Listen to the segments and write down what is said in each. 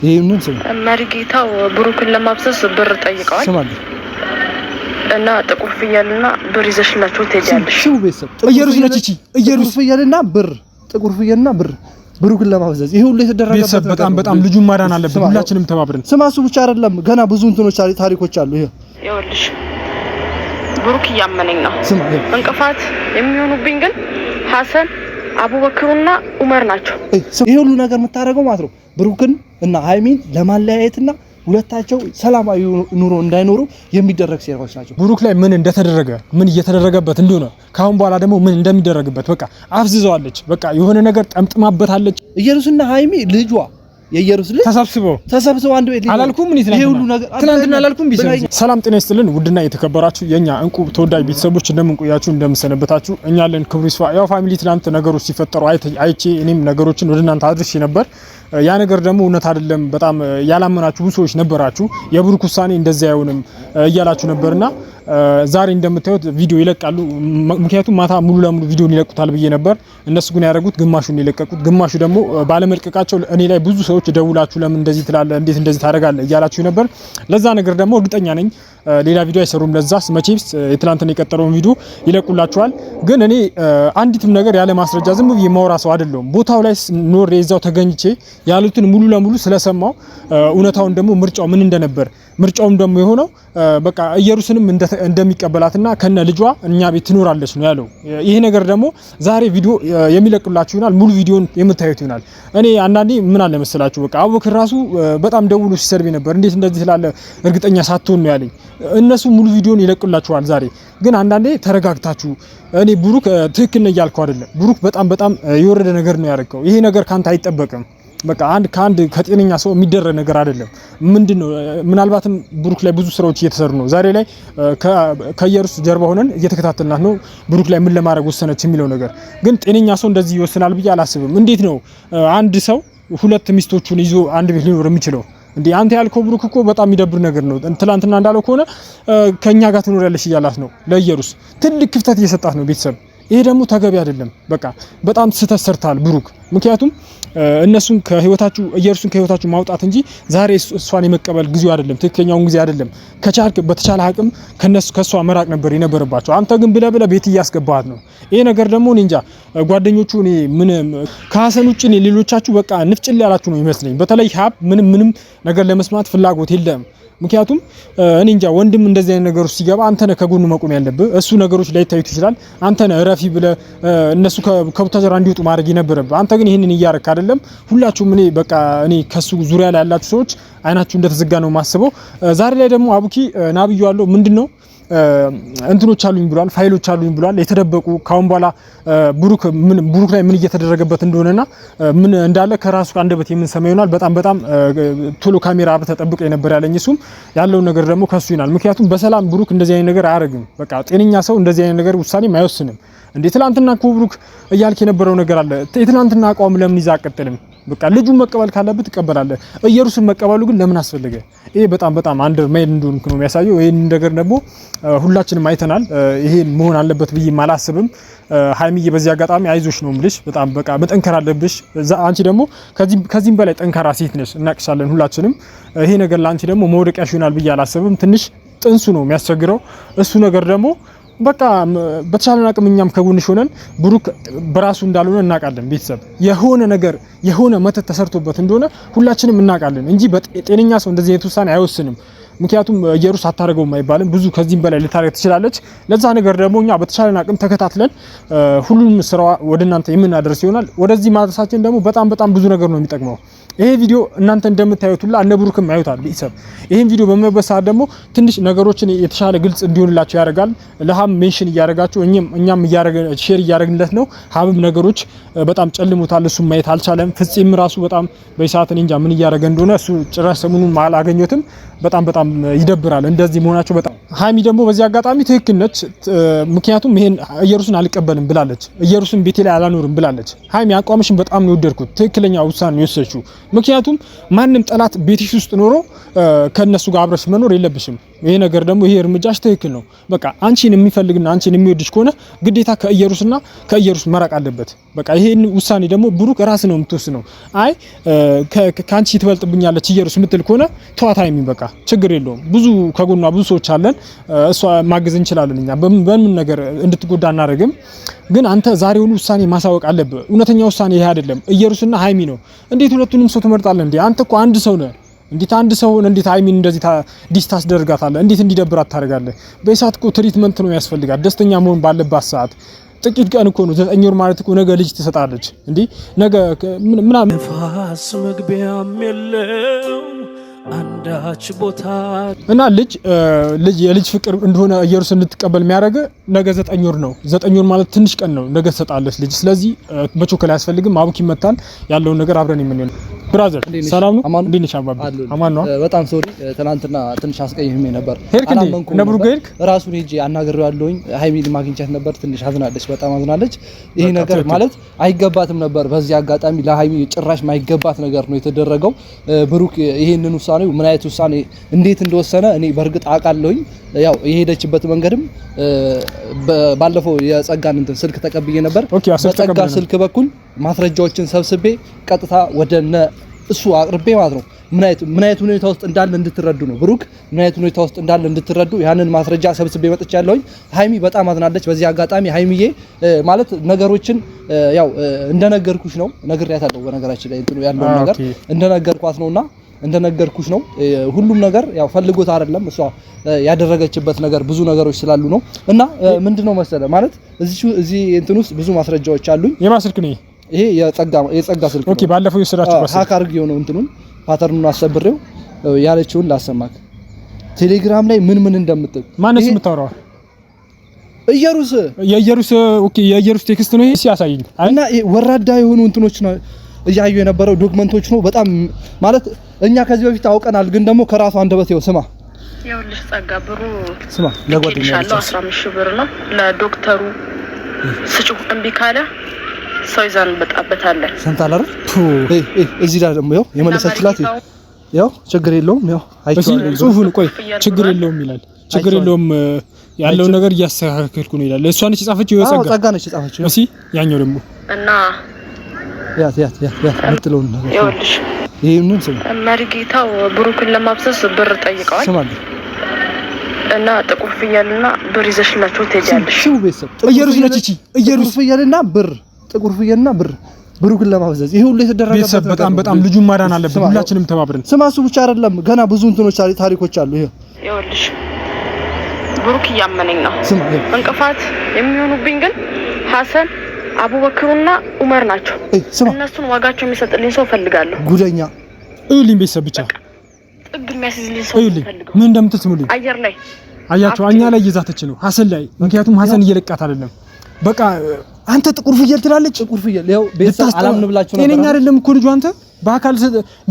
ይሄንን ስም መሪጌታው ብሩክን ለማብሰስ ብር ጠይቀዋል እና ጥቁር ፍየልና ብር ይዘሽላችሁ ትሄጃለሽ። ስሙ ቤተሰብ ኢየሩስ ነች እቺ ኢየሩስ ፍየልና ብር ጥቁር ፍየልና ብር ብሩክን ለማብሰስ ይሄ ሁሉ የተደረገበት ቤተሰብ በጣም ልጁን ማዳን አለብን ሁላችንም ተባብረን። ስማሱ ብቻ አይደለም ገና ብዙ እንትኖች ታሪኮች አሉ። ይኸውልሽ ብሩክ ያመነኝ ነው እንቅፋት የሚሆኑብኝ ግን ሐሰን አቡበክርና ዑመር ናቸው። ይሄ ሁሉ ነገር የምታደርገው ማለት ነው ብሩክን እና ሃይሚን ለማለያየትና ሁለታቸው ሰላማዊ ኑሮ እንዳይኖሩ የሚደረግ ሴራዎች ናቸው። ብሩክ ላይ ምን እንደተደረገ ምን እየተደረገበት እንደሆነ ካሁን በኋላ ደግሞ ምን እንደሚደረግበት በቃ አፍዝዘዋለች። በቃ የሆነ ነገር ጠምጥማበታለች። ኢየሩስና ሃይሚ ልጇ የኢየሩስ ልጅ ተሰብስበው አንድ ቤት አላልኩም ምን ይተናል ሁሉ ነገር ትናንትና አላልኩም ቢሰም ሰላም ጤና ይስጥልን ውድና የተከበራችሁ የኛ እንቁ ተወዳጅ ቤተሰቦች እንደምንቆያችሁ እንደምሰነበታችሁ እኛ አለን ክብሩ ይስፋ። ያው ፋሚሊ ትናንት ነገሮች ሲፈጠሩ አይቼ እኔም ነገሮችን ወደ እናንተ አድርሼ ነበር። ያ ነገር ደግሞ እውነት አይደለም በጣም ያላመናችሁ ብዙ ሰዎች ነበራችሁ። የብሩክ ውሳኔ እንደዛ አይሆንም እያላችሁ ነበርና ዛሬ እንደምታዩት ቪዲዮ ይለቃሉ። ምክንያቱም ማታ ሙሉ ለሙሉ ቪዲዮን ይለቁታል ብዬ ነበር። እነሱ ግን ያደረጉት ግማሹን ይለቀቁት፣ ግማሹ ደግሞ ባለመልቀቃቸው እኔ ላይ ብዙ ሰዎች ደውላችሁ ለምን እንደዚህ ትላለህ እንዴት እንደዚህ ታደርጋለህ እያላችሁ ነበር። ለዛ ነገር ደግሞ እርግጠኛ ነኝ ሌላ ቪዲዮ አይሰሩም። ለዛስ መቼስ የትላንትና የቀጠረውን ቪዲዮ ይለቁላችኋል። ግን እኔ አንዲትም ነገር ያለ ማስረጃ ዝም ብዬ ማውራ ሰው አይደለሁም። ቦታው ላይ ኖሬ እዛው ተገኝቼ ያሉትን ሙሉ ለሙሉ ስለሰማው እውነታውን ደግሞ ምርጫው ምን እንደነበር ምርጫውም ደግሞ የሆነው በቃ ኢየሩስንም እንደሚቀበላትና ከነ ልጇ እኛ ቤት ትኖራለች ነው ያለው። ይሄ ነገር ደግሞ ዛሬ ቪዲዮ የሚለቅላችሁ ይሆናል። ሙሉ ቪዲዮን የምታዩት ይሆናል። እኔ አንዳንዴ ምን አለ መሰላችሁ በቃ አቡበክር ራሱ በጣም ደውሎ ሲሰርብ ነበር። እንዴት እንደዚህ ስላለ እርግጠኛ ሳትሆን ነው ያለኝ። እነሱ ሙሉ ቪዲዮን ይለቅላችኋል ዛሬ። ግን አንዳንዴ ተረጋግታችሁ እኔ ብሩክ ትክክል ነው እያልኩ አይደለም። ብሩክ በጣም የወረደ ነገር ነው ያደረገው። ይሄ ነገር ካንተ አይጠበቅም። በቃ ከአንድ ከጤነኛ ሰው የሚደረግ ነገር አይደለም። ምንድነው ምናልባትም ብሩክ ላይ ብዙ ስራዎች እየተሰሩ ነው። ዛሬ ላይ ከኢየሩስ ጀርባ ሆነን እየተከታተልናት ነው ብሩክ ላይ ምን ለማድረግ ወሰነች የሚለው ነገር። ግን ጤነኛ ሰው እንደዚህ ይወስናል ብዬ አላስብም። እንዴት ነው አንድ ሰው ሁለት ሚስቶቹን ይዞ አንድ ቤት ሊኖር የሚችለው? እንዴ አንተ ያልከው ብሩክ እኮ በጣም የሚደብር ነገር ነው። ትላንትና እንዳለው ከሆነ ከኛ ጋር ትኖሪያለሽ እያላት ነው ለኢየሩስ። ትልቅ ክፍተት እየሰጣት ነው ቤተሰብ። ይሄ ደግሞ ተገቢ አይደለም። በቃ በጣም ስህተት ሰርታል ብሩክ። ምክንያቱም እነሱን ከህይወታችሁ ኢየሩስን ከህይወታችሁ ማውጣት እንጂ ዛሬ እሷን የመቀበል ጊዜው አይደለም፣ ትክክለኛውን ጊዜ አይደለም። ከቻልክ በተቻለ አቅም ከሷ መራቅ ነበር የነበረባቸው። አንተ ግን ብለህ ቤት እያስገባሃት ነው። ይሄ ነገር ደግሞ እኔ እንጃ ጓደኞቹ እኔ ምን ከሐሰን ውጪ እኔ ሌሎቻችሁ በቃ ንፍጭል ያላችሁ ነው ይመስለኝ። በተለይ ሀብ ምንም ነገር ለመስማት ፍላጎት የለም። ምክንያቱም እኔ እንጃ ወንድም እንደዚህ አይነት ነገሮች ሲገባ አንተ ነህ ከጎኑ መቆም ያለብህ። እሱ ነገሮች ላይ ታዩት ይችላል። አንተ ነህ ረፊ ብለህ እነሱ ከቡታጀራ እንዲወጡ ማድረግ የነበረብህ። አንተ ግን ይሄንን እያረክ አይደለም። ሁላችሁም እኔ ከሱ ዙሪያ ላይ ያላችሁ ሰዎች አይናችሁ እንደተዘጋ ነው ማስበው። ዛሬ ላይ ደግሞ አቡኪ ናብዩ አለው ምንድነው እንትኖች አሉኝ ብሏል፣ ፋይሎች አሉኝ ብሏል። የተደበቁ ካሁን በኋላ ብሩክ ላይ ምን እየተደረገበት እንደሆነና ምን እንዳለ ከራሱ አንደበት የምንሰማ ይሆናል። በጣም ቶሎ ካሜራ ተጠብቀ የነበር ያለኝ እሱም ያለው ነገር ደግሞ ከሱ ይናል። ምክንያቱም በሰላም ብሩክ እንደዚህ አይነት ነገር አያረግም። በቃ ጤነኛ ሰው እንደዚህ አይነት ነገር ውሳኔም አይወስንም። እንዴ ትላንትና እኮ ብሩክ እያልክ የነበረው ነገር አለ። የትላንትና አቋም ለምን ይዛ አቀጥልም? በቃ ልጁን መቀበል ካለበት ትቀበላለህ። ኢየሩስን መቀበሉ ግን ለምን አስፈልገ? ይሄ በጣም አንደር ሜድ እንደሆንክ ነው የሚያሳየው። ይሄን ነገር ደግሞ ሁላችንም አይተናል። ይሄ መሆን አለበት ብዬ ማላስብም። ሃይሚዬ በዚህ አጋጣሚ አይዞሽ ነው የምልሽ። በጣም በቃ መጠንከር አለብሽ። አንቺ ደግሞ ከዚህም በላይ ጠንካራ ሴት ነሽ፣ እናቅሻለን ሁላችንም። ይሄ ነገር ለአንቺ ደግሞ መውደቂያሽ ይሆናል ብዬ አላስብም። ትንሽ ጥንሱ ነው የሚያስቸግረው። እሱ ነገር ደግሞ በቃ በተቻለን አቅም እኛም ከጎንሽ ሆነን ብሩክ በራሱ እንዳልሆነ እናውቃለን። ቤተሰብ የሆነ መተት ተሰርቶበት እንደሆነ ሁላችንም እናውቃለን እንጂ በጤነኛ ሰው እንደዚህ አይነት ውሳኔ አይወስንም። ምክንያቱም ኢየሩስ አታረገውም አይባልም። ብዙ ከዚህም በላይ ልታረግ ትችላለች። ለዛ ነገር ደግሞ እኛ በተቻለን አቅም ተከታትለን ሁሉንም ስራዋ ወደ እናንተ የምናደርስ ይሆናል። ወደዚህ ማድረሳችን ደግሞ በጣም ብዙ ነገር ነው የሚጠቅመው። ይሄ ቪዲዮ እናንተ እንደምታዩት ሁላ እነ ብሩክም ያዩታል። ቤተሰብ ይሄን ቪዲዮ በመበሳ ደግሞ ትንሽ ነገሮችን የተሻለ ግልጽ እንዲሆንላችሁ ያደርጋል። ለሃም ሜንሽን እያደረጋችሁ እኛም ሼር እያደረግንለት ነው። ሃብም ነገሮች በጣም ጨልሞታል፣ እሱ ማየት አልቻለም። ፍጹም ራሱ በጣም በይሳት እንጃ ምን እያደረገ እንደሆነ እሱ ጭራሽ ሰሙኑን አላገኘሁትም። በጣም ይደብራል እንደዚህ መሆናቸው። በጣም ሃይሚ ደግሞ በዚህ አጋጣሚ ትክክል ነች። ምክንያቱም ይሄን ኢየሩስን አልቀበልም ብላለች። ኢየሩስን ቤቴ ላይ አላኖርም ብላለች። ሃይሚ አቋምሽን በጣም ነው የወደድኩት። ትክክለኛ ውሳኔ ነው የወሰድሽው። ምክንያቱም ማንም ጠላት ቤትሽ ውስጥ ኖሮ ከነሱ ጋር አብረሽ መኖር የለብሽም። ይሄ ነገር ደግሞ ይሄ እርምጃሽ ትክክል ነው። በቃ አንቺን የሚፈልግና አንቺን የሚወድሽ ከሆነ ግዴታ ከኢየሩስ መራቅ አለበት። በቃ ይሄን ውሳኔ ደግሞ ብሩክ ራስ ነው የምትወስነው። አይ ካንቺ ትበልጥብኛለች ኢየሩስ የምትል ከሆነ ተዋት ሃይሚን በቃ ችግር የለውም። ብዙ ከጎኗ ብዙ ሰዎች አለን፣ እሷ ማገዝ እንችላለን። እኛ በምን ነገር እንድትጎዳ እናደርግም። ግን አንተ ዛሬውን ውሳኔ ማሳወቅ አለብህ። እውነተኛ ውሳኔ ይሄ አይደለም፣ ኢየሩስና ሃይሚ ነው። እንዴት ሁለቱንም ሰው ትመርጣለህ እንዴ? አንተ እኮ አንድ ሰው ነህ። እንዴት አንድ ሰው እንዴት ሃይሚን እንደዚህ ዲስታስ ታደርጋታለህ? እንዴት እንዲደብራት ታደርጋለህ? በሰዓት እኮ ትሪትመንት ነው ያስፈልጋል። ደስተኛ መሆን ባለባት ሰዓት ጥቂት ቀን እኮ ነው 9 ወር ማለት እኮ ነገ ልጅ ትሰጣለች እንዴ? ነገ ምናምን ፋስ መግቢያም የለው አንዳች ቦታ እና የልጅ ፍቅር እንደሆነ ኢየሩስ እንድትቀበል የሚያደርግ ነገ 9 ወር ነው። 9 ወር ማለት ትንሽ ቀን ነው። ነገ ትሰጣለች ልጅ። ስለዚህ መቾከል አያስፈልግም። አቡኪ ይመታል። ያለውን ነገር አብረን የምንለው ብራዘር ሰላም ነው። እንዴት ነሽ አባቢ? አማን ነው። በጣም ሶሪ ትናንትና ትንሽ አስቀይሜ ነበር። ነብሩ ሄድክ? ራሱን ሄጄ አናግሬዋለሁኝ። ሃይሚን ማግኘት ነበር። ትንሽ አዝናለች፣ በጣም አዝናለች። ይሄ ነገር ማለት አይገባትም ነበር። በዚህ አጋጣሚ ለሃይሚ ጭራሽ ማይገባት ነገር ነው የተደረገው። ብሩክ ይሄንን ውሳኔው ምን አይነት ውሳኔ እንዴት እንደወሰነ እኔ በእርግጥ አውቃለሁኝ። ያው የሄደችበት መንገድም ባለፈው የጸጋን እንትን ስልክ ተቀብዬ ነበር። በጸጋ ስልክ በኩል ማስረጃዎችን ሰብስቤ ቀጥታ ወደነ እሱ አቅርቤ ማለት ነው ምን አይነት ሁኔታ ውስጥ እንዳለ እንድትረዱ ነው። ብሩክ ምን አይነት ሁኔታ ውስጥ እንዳለ እንድትረዱ ያንን ማስረጃ ሰብስቤ መጥቻለሁኝ። ሃይሚ በጣም አዝናለች። በዚህ አጋጣሚ ሃይሚዬ ማለት ነገሮችን ያው እንደነገርኩሽ ነው ነግሬያታለሁ። በነገራችን ላይ እንትኑ ያለው ነገር እንደነገርኳት ነውና እንደነገርኩሽ ነው። ሁሉም ነገር ያው ፈልጎት አይደለም እሷ ያደረገችበት ነገር ብዙ ነገሮች ስላሉ ነው። እና ምንድነው መሰለ ማለት እዚህ እንትን ውስጥ ብዙ ማስረጃዎች አሉኝ። የማስልክ ነው ይሄ የጸጋ ስልክ ነው። ኦኬ ባለፈው የሰራችሁ ሃክ አድርጌው ነው እንትኑን ፓተርኑን አሰብሬው ያለችውን ላሰማክ። ቴሌግራም ላይ ምን እንደምትል ማነስ የምታወራው የኢየሩስ ኦኬ የኢየሩስ ቴክስት ነው ይሄ ሲያሳየኝ እና ወራዳ የሆኑ እንትኖች ነው እያዩ የነበረው ዶክመንቶች ነው። በጣም ማለት እኛ ከዚህ በፊት አውቀናል፣ ግን ደግሞ ከራሱ አንደበት ይኸው ስማ ይኸውልሽ ጸጋ ብሩ ስማ ለጓደኛዬ 15 ሺህ ብር ነው ለዶክተሩ ስጪው። እምቢ ካለ ሰው ይዛን በጣበታለን። ሰምታል አይደል? እዚህ ላይ ደግሞ ይኸው የመለሰችላት ይኸው ችግር የለውም ይኸው አይቻልም። ጽሁፉን ቆይ ችግር የለውም ይላል። ችግር የለውም ያለው ነገር እያስተካከልኩ ነው ይላል። እሷ ነች የጻፈችው ይኸው ጸጋ ነች የጻፈችው። እሺ ያኛው ደግሞ እና ያ ምትለውን ነገር ይኸውልሽ ይሄንን ስም መሪጌታው ብሩክን ለማብሰስ ብር ጠይቀዋል። እና ጥቁር ፍየልና ብር ይዘሽላችሁ ትሄጃለሽ። ሽው ቤተሰብ ኢየሩስ ነች እቺ ኢየሩስ ፍየልና ብር ጥቁር ፍየልና ብር ብሩክን ለማብሰስ ይሄ ሁሉ የተደረገበት ቤተሰብ በጣም ልጁን ማዳን አለብን። ሁላችንም ተባብረን ስማ እሱ ብቻ አይደለም ገና ብዙ እንትኖች ታሪኮች አሉ። ይኸውልሽ ብሩክ እያመነኝ ነው። እንቅፋት የሚሆኑብኝ ግን ሐሰን አቡበክሩና ዑመር ናቸው። እነሱን ዋጋቸው የሚሰጥልኝ ሰው ፈልጋለሁ። ጉደኛ እዩልኝ ቤተሰብ ብቻ ጥግ የሚያስይዝልኝ ሰው ፈልጋለሁ። ምን እንደምትስሙልኝ አየር ላይ አያቸው እኛ ላይ ይዛተች ነው ሐሰን ላይ። ምክንያቱም ሐሰን እየለቃት አይደለም። በቃ አንተ ጥቁር ፍየል ትላለች። ጥቁር ፍየል ያው ቤተሰብ አላምን ብላችሁ ነበር። እኔኛ አይደለም እኮ ልጁ አንተ በአካል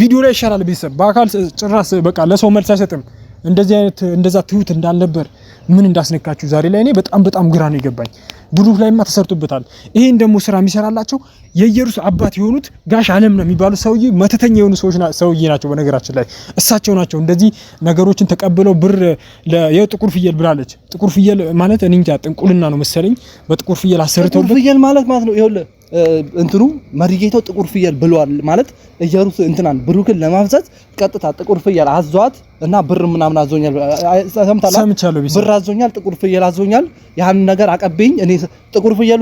ቪዲዮ ላይ ይሻላል። ቤተሰብ በአካል ጭራስ በቃ ለሰው መልስ አይሰጥም። እንደዛ ትሁት እንዳልነበር ምን እንዳስነካችሁ ዛሬ ላይ እኔ በጣም ግራ ነው የገባኝ። ብሩክ ላይማ ተሰርቶበታል። ይሄን ደግሞ ስራ የሚሰራላቸው የኢየሩስ አባት የሆኑት ጋሽ አለም ነው የሚባሉ ሰውዬ መተተኛ የሆኑ ሰውዬ ናቸው። በነገራችን ላይ እሳቸው ናቸው እንደዚህ ነገሮችን ተቀብለው ብር የጥቁር ፍየል ብላለች። ጥቁር ፍየል ማለት እኔ እንጃ ጥንቁልና ነው መሰለኝ። በጥቁር ፍየል አሰርተው ጥቁር ፍየል ማለት ነው ይኸውልህ እንትኑ መሪጌታው ጥቁር ፍየል ብሏል ማለት ኢየሩስ እንትናን ብሩክን ለማብዛት ቀጥታ ጥቁር ፍየል አዟት እና ብር ምናምን አዞኛል። ሰምቻለሁ። ብር አዞኛል፣ ጥቁር ፍየል አዞኛል። ያን ነገር አቀበኝ። እኔ ጥቁር ፍየሉ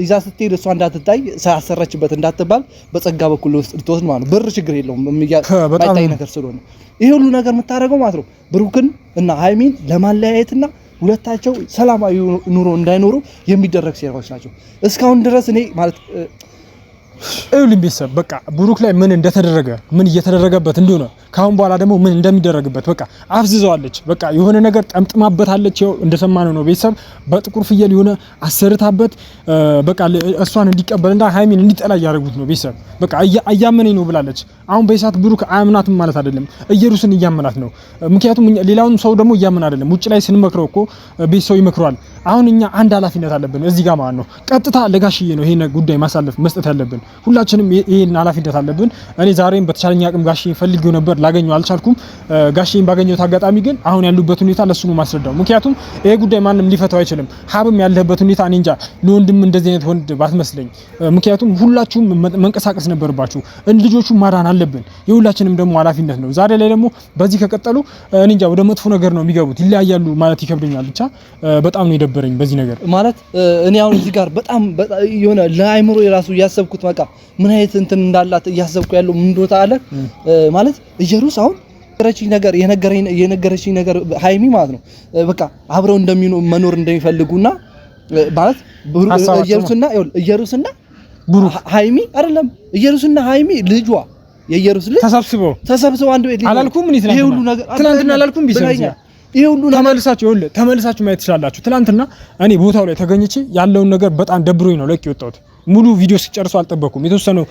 ይዛ ስትሄድ እሷ እንዳትታይ ሳያሰረችበት እንዳትባል በጸጋ በኩል ውስጥ ልትወስድ ማለት ነው። ብር ችግር የለውም ማይታይ ነገር ስለሆነ ይሄ ሁሉ ነገር የምታደርገው ማለት ነው ብሩክን እና ሃይሚን ለማለያየትና ሁለታቸው ሰላማዊ ኑሮ እንዳይኖሩ የሚደረግ ሴራዎች ናቸው። እስካሁን ድረስ እኔ ማለት እውልም ቤተሰብ በቃ ብሩክ ላይ ምን እንደተደረገ ምን እየተደረገበት እንደሆነ ካሁን በኋላ ደግሞ ምን እንደሚደረግበት በቃ አፍዝዘዋለች። በቃ የሆነ ነገር ጠምጥማበታለች። ይኸው እንደሰማነው ነው ቤተሰብ በጥቁር ፍየል የሆነ አሰርታበት በቃ እሷን እንዲቀበልና ሃይሚን እንዲጠላ ያደርጉት ነው ቤተሰብ። በቃ አያመነኝ ነው ብላለች። አሁን በይሳት ብሩክ አያምናትም ማለት አይደለም፣ ኢየሩስን እያመናት ነው። ምክንያቱም ሌላውን ሰው ደግሞ እያመን አይደለም። ውጭ ላይ ስንመክረው እኮ ቤት ሰው ይመክሯል። አሁን እኛ አንድ ኃላፊነት አለብን እዚህ ጋር ማለት ነው። ቀጥታ ለጋሽዬ ነው ይሄን ጉዳይ ማሳለፍ መስጠት ያለብን። ሁላችንም ይሄን ኃላፊነት አለብን። እኔ ዛሬም በተቻለኝ አቅም ጋሽዬን ፈልጌው ነበር፣ ላገኘው አልቻልኩም። ጋሽዬን ባገኘሁት አጋጣሚ ግን አሁን ያሉበት ሁኔታ ለሱ ነው ማስረዳው። ምክንያቱም ይሄ ጉዳይ ማንም ሊፈታው አይችልም። ሀብም ያለበት ሁኔታ እኔ እንጃ ለወንድም እንደዚህ አይነት ወንድ ባትመስለኝ። ምክንያቱም ሁላችሁም መንቀሳቀስ ነበርባችሁ። ልጆቹ ማዳን አለብን። የሁላችንም ደግሞ ኃላፊነት ነው። ዛሬ ላይ ደግሞ በዚህ ከቀጠሉ እኔ እንጃ ወደ መጥፎ ነገር ነው የሚገቡት። ይለያያሉ ማለት ይከብደኛል። ብቻ በጣም ነው የደበረኝ በዚህ ነገር ማለት እኔ አሁን እዚህ ጋር በጣም የሆነ ለአይምሮ የራሱ እያሰብኩት በቃ ምን አይነት እንትን እንዳላት እያሰብኩ ያለው ምን ዶታ አለ ማለት ኢየሩስ አሁን የነገረችኝ ነገር ሃይሚ ማለት ነው በቃ አብረው መኖር እንደሚፈልጉና ማለት ኢየሩስና ብሩክ ሃይሚ አይደለም ኢየሩስና ሃይሚ ልጇ የኢየሩስ ልጅ ተሰብስበው አንድ ቤት አላልኩም ምን ይሄ ሁሉ ነገር ትናንትና አላልኩም ቢሰኛ ይሄ ሁሉ ተመልሳችሁ ማየት ትችላላችሁ። ትናንትና እኔ ቦታው ላይ ተገኝቼ ያለውን ነገር በጣም ደብሮኝ ነው ለቅ የወጣሁት። ሙሉ ቪዲዮ ሲጨርሱ አልጠበኩም። የተወሰነው